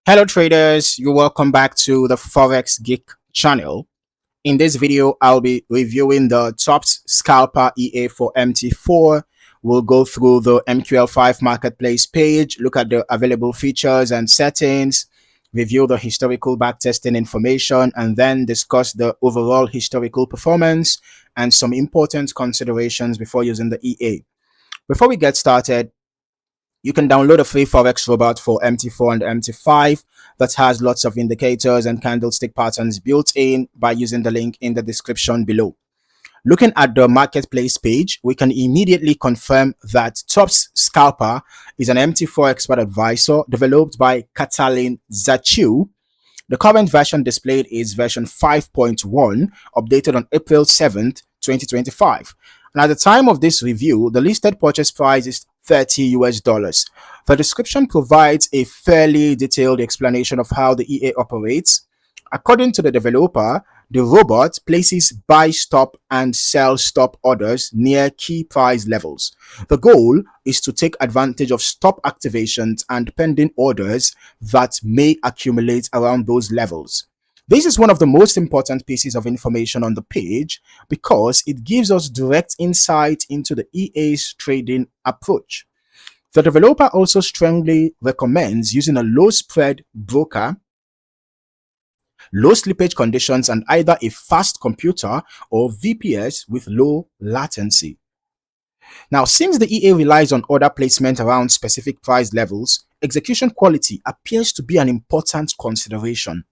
Hello traders, you're welcome back to the Forex Geek channel. In this video, I'll be reviewing the Tops Scalper EA for MT4. We'll go through the MQL5 Marketplace page, look at the available features and settings, review the historical backtesting information, and then discuss the overall historical performance and some important considerations before using the EA. Before we get started, you can download a free Forex robot for MT4 and MT5 that has lots of indicators and candlestick patterns built in by using the link in the description below. Looking at the marketplace page, we can immediately confirm that Tops Scalper is an MT4 expert advisor developed by Katalin Zachu. The current version displayed is version 5.1, updated on April 7th, 2025. And at the time of this review, the listed purchase price is $30. The description provides a fairly detailed explanation of how the EA operates. According to the developer, the robot places buy stop and sell stop orders near key price levels. The goal is to take advantage of stop activations and pending orders that may accumulate around those levels. This is one of the most important pieces of information on the page because it gives us direct insight into the EA's trading approach. The developer also strongly recommends using a low spread broker, low slippage conditions, and either a fast computer or VPS with low latency. Now, since the EA relies on order placement around specific price levels, execution quality appears to be an important consideration.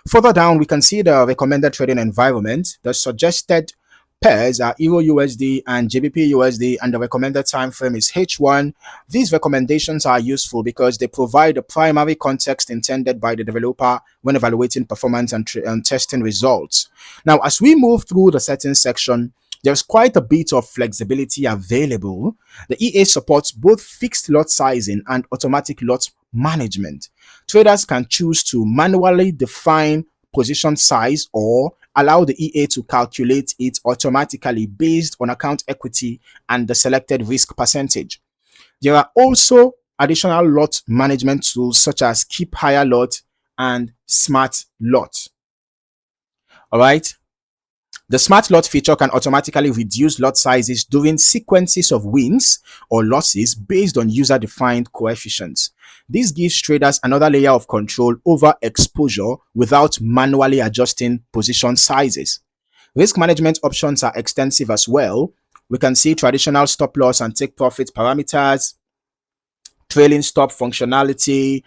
Further down, we can see the recommended trading environment. The suggested pairs are EURUSD and GBPUSD, and the recommended time frame is H1. These recommendations are useful because they provide the primary context intended by the developer when evaluating performance and testing results. Now, as we move through the settings section, there's quite a bit of flexibility available. The EA supports both fixed lot sizing and automatic lot management. Traders can choose to manually define position size or allow the EA to calculate it automatically based on account equity and the selected risk percentage. There are also additional lot management tools such as Keep Higher Lot and Smart Lot. All right. The Smart Lot feature can automatically reduce lot sizes during sequences of wins or losses based on user-defined coefficients. This gives traders another layer of control over exposure without manually adjusting position sizes. Risk management options are extensive as well. We can see traditional stop loss and take profit parameters, trailing stop functionality,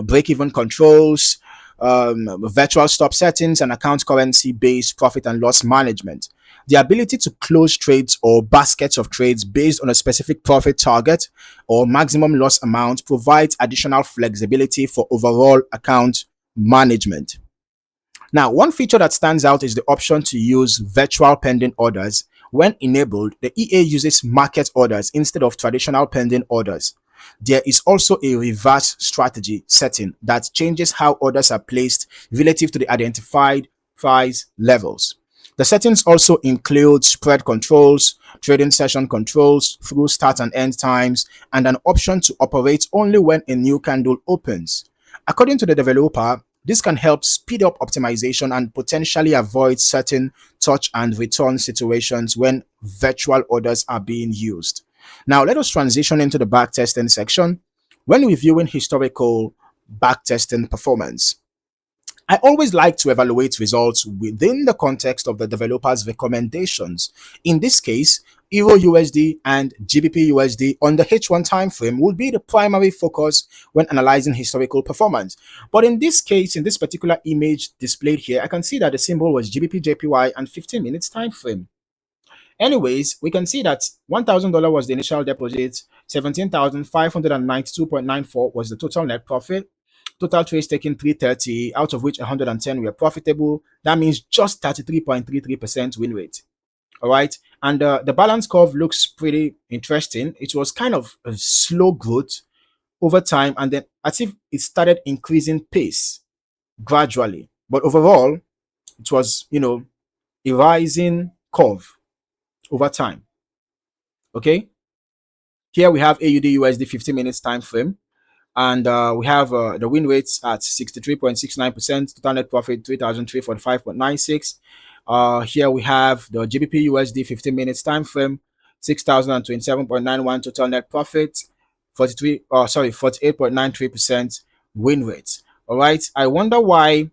break-even controls, virtual stop settings, and account currency based profit and loss management. The ability to close trades or baskets of trades based on a specific profit target or maximum loss amount provides additional flexibility for overall account management. Now, one feature that stands out is the option to use virtual pending orders. When enabled, the EA uses market orders instead of traditional pending orders. There is also a reverse strategy setting that changes how orders are placed relative to the identified price levels. The settings also include spread controls, trading session controls through start and end times, and an option to operate only when a new candle opens. According to the developer, this can help speed up optimization and potentially avoid certain touch and return situations when virtual orders are being used. Now, let us transition into the backtesting section. When reviewing historical backtesting performance, I always like to evaluate results within the context of the developer's recommendations. In this case, EURUSD and GBPUSD on the H1 timeframe will be the primary focus when analyzing historical performance. But in this case, in this particular image displayed here, I can see that the symbol was GBPJPY and 15 minutes timeframe. Anyways, we can see that $1,000 was the initial deposit, 17,592.94 was the total net profit. Total trades taken 330, out of which 110 were profitable. That means just 33.33% win rate. All right. And the balance curve looks pretty interesting. It was kind of a slow growth over time, and then as if it started increasing pace gradually. But overall, it was, a rising curve over time. Okay. Here we have AUD USD 50 minutes time frame. And we have the win rates at 63.69%, total net profit 3,345.96. Here we have the GBPUSD 15 minutes time frame, 6,027.91 total net profit, 48.93% win rate. All right, I wonder why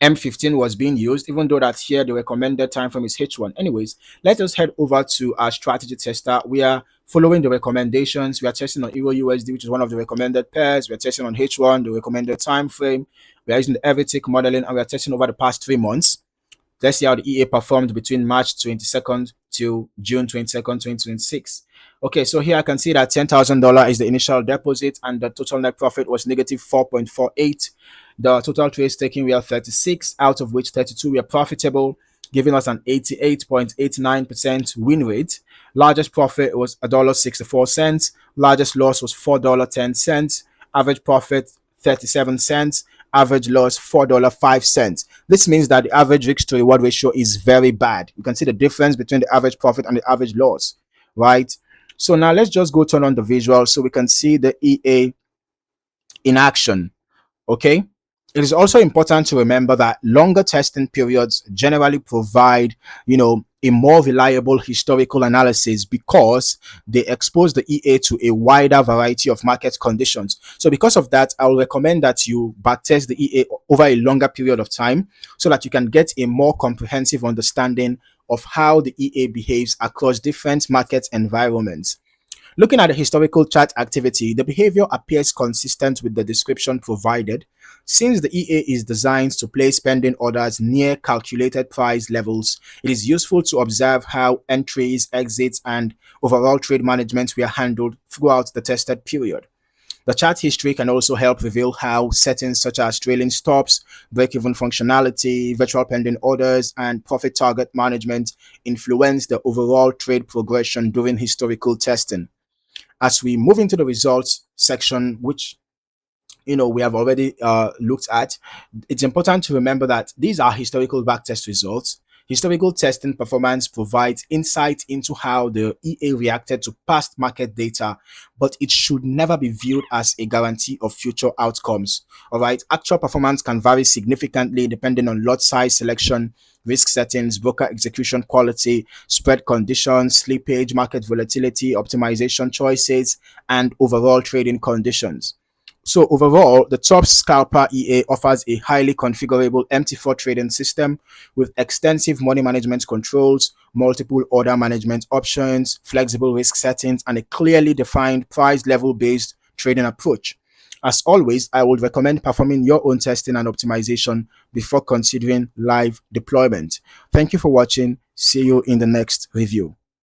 M15 was being used, even though that here the recommended time frame is H1. Anyways, let us head over to our strategy tester. We are following the recommendations. We are testing on EURUSD, which is one of the recommended pairs. We are testing on H1, the recommended time frame. We are using the everytick modeling, and we are testing over the past 3 months. Let's see how the EA performed between March 22nd to June 22nd, 2026. Okay, so here I can see that $10,000 is the initial deposit, and the total net profit was negative 4.48. The total trades taken were 36, out of which 32 were profitable, giving us an 88.89% win rate. Largest profit was $1.64. Largest loss was $4.10. Average profit 37 cents. Average loss $4.05. This means that the average risk to reward ratio is very bad. You can see the difference between the average profit and the average loss, right? So now let's just go turn on the visual so we can see the EA in action. Okay, it is also important to remember that longer testing periods generally provide, a more reliable historical analysis because they expose the EA to a wider variety of market conditions. So because of that, I will recommend that you backtest the EA over a longer period of time so that you can get a more comprehensive understanding of how the EA behaves across different market environments. Looking at the historical chart activity, the behavior appears consistent with the description provided. Since the EA is designed to place pending orders near calculated price levels, it is useful to observe how entries, exits, and overall trade management were handled throughout the tested period. The chart history can also help reveal how settings such as trailing stops, break-even functionality, virtual pending orders, and profit target management influence the overall trade progression during historical testing. As we move into the results section, which we have already looked at, it's important to remember that these are historical backtest results. Historical testing performance provides insight into how the EA reacted to past market data, but it should never be viewed as a guarantee of future outcomes. All right, actual performance can vary significantly depending on lot size selection, risk settings, broker execution quality, spread conditions, slippage, market volatility, optimization choices, and overall trading conditions. So overall, the Tops Scalper EA offers a highly configurable MT4 trading system with extensive money management controls, multiple order management options, flexible risk settings, and a clearly defined price level based trading approach. As always, I would recommend performing your own testing and optimization before considering live deployment. Thank you for watching. See you in the next review.